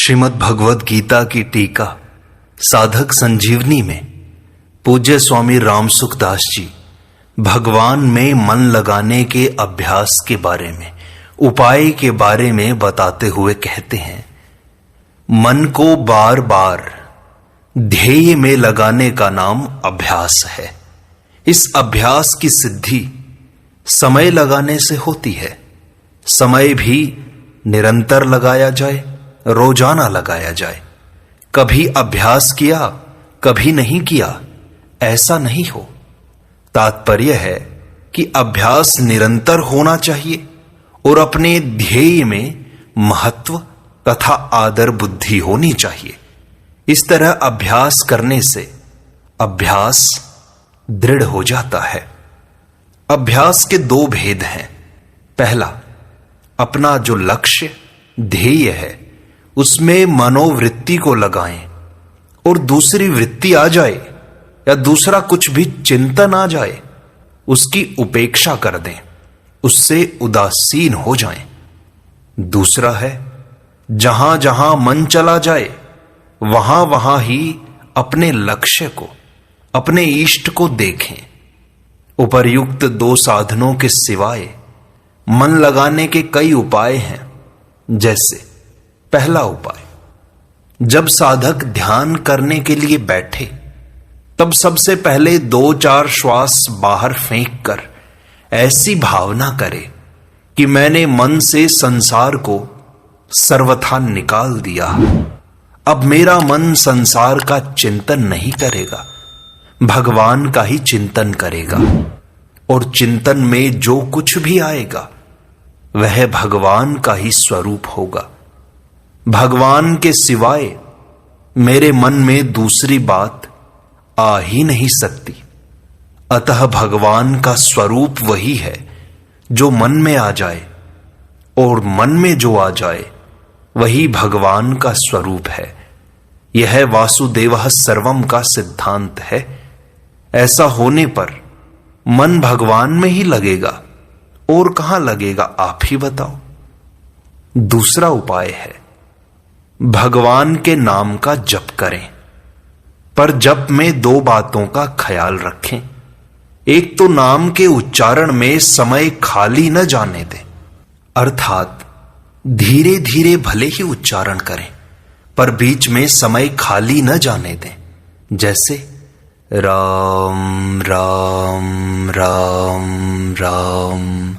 श्रीमद् भगवद गीता की टीका साधक संजीवनी में पूज्य स्वामी रामसुखदास जी भगवान में मन लगाने के अभ्यास के बारे में, उपाय के बारे में बताते हुए कहते हैं, मन को बार बार ध्येय में लगाने का नाम अभ्यास है। इस अभ्यास की सिद्धि समय लगाने से होती है। समय भी निरंतर लगाया जाए, रोजाना लगाया जाए। कभी अभ्यास किया, कभी नहीं किया, ऐसा नहीं हो। तात्पर्य है कि अभ्यास निरंतर होना चाहिए और अपने ध्येय में महत्व तथा आदर बुद्धि होनी चाहिए। इस तरह अभ्यास करने से अभ्यास दृढ़ हो जाता है। अभ्यास के दो भेद हैं। पहला, अपना जो लक्ष्य ध्येय है उसमें मनोवृत्ति को लगाएं और दूसरी वृत्ति आ जाए या दूसरा कुछ भी चिंतन आ जाए, उसकी उपेक्षा कर दें, उससे उदासीन हो जाएं। दूसरा है, जहां जहां मन चला जाए वहां वहां ही अपने लक्ष्य को, अपने इष्ट को देखें। उपर्युक्त दो साधनों के सिवाय मन लगाने के कई उपाय हैं। जैसे पहला उपाय, जब साधक ध्यान करने के लिए बैठे तब सबसे पहले 2-4 श्वास बाहर फेंक कर ऐसी भावना करे कि मैंने मन से संसार को सर्वथा निकाल दिया। अब मेरा मन संसार का चिंतन नहीं करेगा, भगवान का ही चिंतन करेगा। और चिंतन में जो कुछ भी आएगा वह भगवान का ही स्वरूप होगा। भगवान के सिवाय मेरे मन में दूसरी बात आ ही नहीं सकती। अतः भगवान का स्वरूप वही है जो मन में आ जाए, और मन में जो आ जाए वही भगवान का स्वरूप है। यह वासुदेवः सर्वम का सिद्धांत है। ऐसा होने पर मन भगवान में ही लगेगा, और कहां लगेगा आप ही बताओ। दूसरा उपाय है, भगवान के नाम का जप करें, पर जप में दो बातों का ख्याल रखें। एक तो नाम के उच्चारण में समय खाली न जाने दें, अर्थात धीरे धीरे भले ही उच्चारण करें पर बीच में समय खाली न जाने दें। जैसे राम राम राम राम,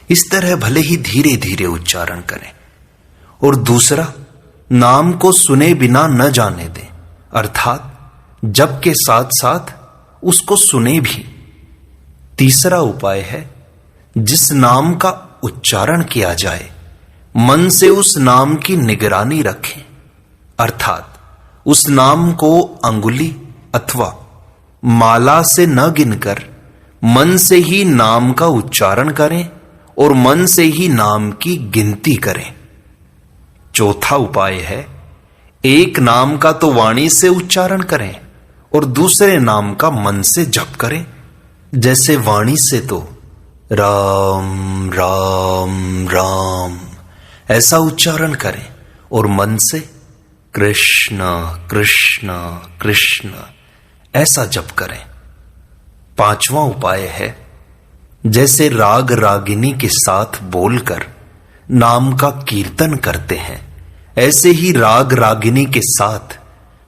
इस तरह भले ही धीरे धीरे उच्चारण करें। और दूसरा, नाम को सुने बिना न जाने दें, अर्थात जप के साथ साथ उसको सुने भी। तीसरा उपाय है, जिस नाम का उच्चारण किया जाए मन से उस नाम की निगरानी रखें, अर्थात उस नाम को अंगुली अथवा माला से न गिनकर मन से ही नाम का उच्चारण करें और मन से ही नाम की गिनती करें। चौथा उपाय है, एक नाम का तो वाणी से उच्चारण करें और दूसरे नाम का मन से जप करें। जैसे वाणी से तो राम राम राम ऐसा उच्चारण करें और मन से कृष्ण कृष्ण कृष्ण ऐसा जप करें। पांचवा उपाय है, जैसे राग रागिनी के साथ बोलकर नाम का कीर्तन करते हैं, ऐसे ही राग रागिनी के साथ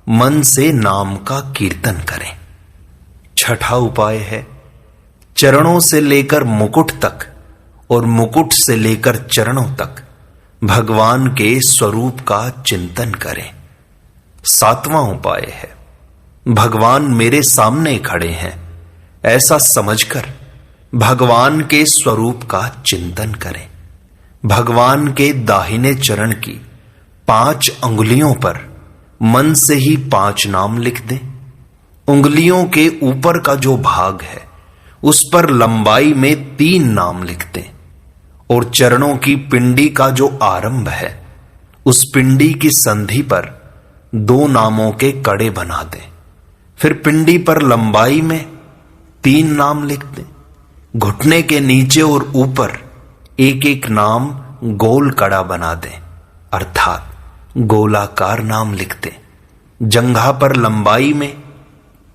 मन से नाम का कीर्तन करें। छठा उपाय है, चरणों से लेकर मुकुट तक और मुकुट से लेकर चरणों तक भगवान के स्वरूप का चिंतन करें। सातवां उपाय है, भगवान मेरे सामने खड़े हैं ऐसा समझकर भगवान के स्वरूप का चिंतन करें। भगवान के दाहिने चरण की 5 अंगुलियों पर मन से ही 5 नाम लिख दें। उंगलियों के ऊपर का जो भाग है उस पर लंबाई में 3 नाम लिख दें, और चरणों की पिंडी का जो आरंभ है उस पिंडी की संधि पर 2 नामों के कड़े बना दें। फिर पिंडी पर लंबाई में 3 नाम लिख दें। घुटने के नीचे और ऊपर एक एक नाम गोल कड़ा बना दें, अर्थात गोलाकार नाम लिखते, जंघा पर लंबाई में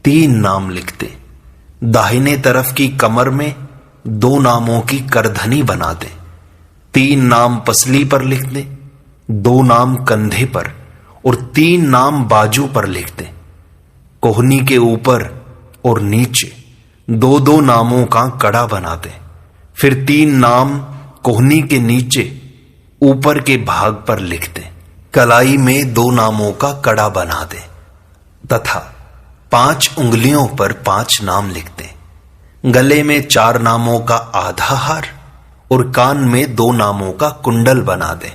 3 नाम लिखते, दाहिने तरफ की कमर में 2 नामों की करधनी बना दे, 3 नाम पसली पर लिख दे, 2 नाम कंधे पर और 3 नाम बाजू पर लिख दे। कोहनी के ऊपर और नीचे 2-2 नामों का कड़ा बना दे। फिर 3 नाम कोहनी के नीचे ऊपर के भाग पर लिख दे। कलाई में 2 नामों का कड़ा बना दे तथा 5 उंगलियों पर 5 नाम लिख दे। गले में 4 नामों का आधा हार और कान में 2 नामों का कुंडल बना दे।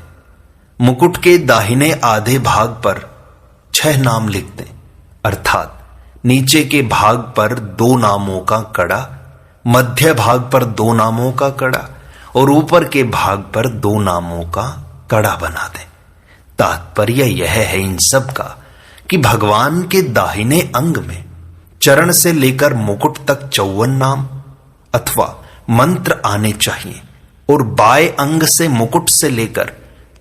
मुकुट के दाहिने आधे भाग पर 6 नाम लिख दे, अर्थात नीचे के भाग पर 2 नामों का कड़ा, मध्य भाग पर 2 नामों का कड़ा और ऊपर के भाग पर 2 नामों का कड़ा बना दे। तात्पर्य यह है इन सब का कि भगवान के दाहिने अंग में चरण से लेकर मुकुट तक 54 नाम अथवा मंत्र आने चाहिए और बाएं अंग से मुकुट से लेकर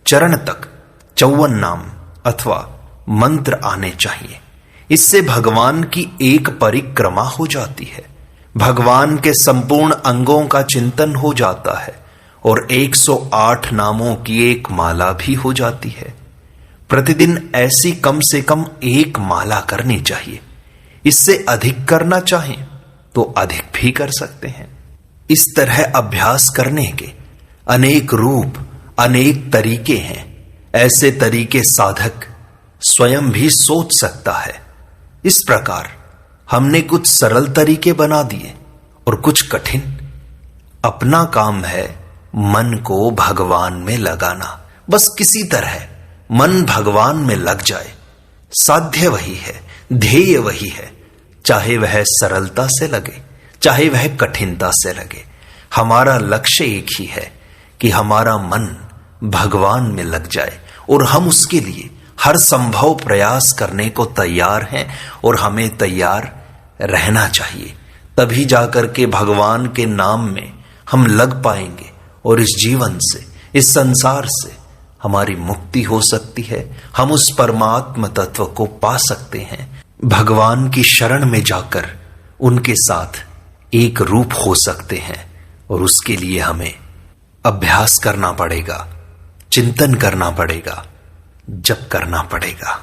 चरण तक 54 नाम अथवा मंत्र आने चाहिए। इससे भगवान की एक परिक्रमा हो जाती है, भगवान के संपूर्ण अंगों का चिंतन हो जाता है और 108 नामों की एक माला भी हो जाती है। प्रतिदिन ऐसी कम से कम 1 माला करनी चाहिए। इससे अधिक करना चाहें तो अधिक भी कर सकते हैं। इस तरह अभ्यास करने के अनेक रूप, अनेक तरीके हैं। ऐसे तरीके साधक स्वयं भी सोच सकता है। इस प्रकार हमने कुछ सरल तरीके बना दिए और कुछ कठिन। अपना काम है मन को भगवान में लगाना। बस किसी तरह मन भगवान में लग जाए। साध्य वही है, ध्येय वही है, चाहे वह सरलता से लगे, चाहे वह कठिनता से लगे। हमारा लक्ष्य एक ही है कि हमारा मन भगवान में लग जाए और हम उसके लिए हर संभव प्रयास करने को तैयार हैं और हमें तैयार रहना चाहिए। तभी जाकर के भगवान के नाम में हम लग पाएंगे और इस जीवन से, इस संसार से हमारी मुक्ति हो सकती है। हम उस परमात्म तत्व को पा सकते हैं। भगवान की शरण में जाकर उनके साथ एक रूप हो सकते हैं और उसके लिए हमें अभ्यास करना पड़ेगा, चिंतन करना पड़ेगा, जप करना पड़ेगा।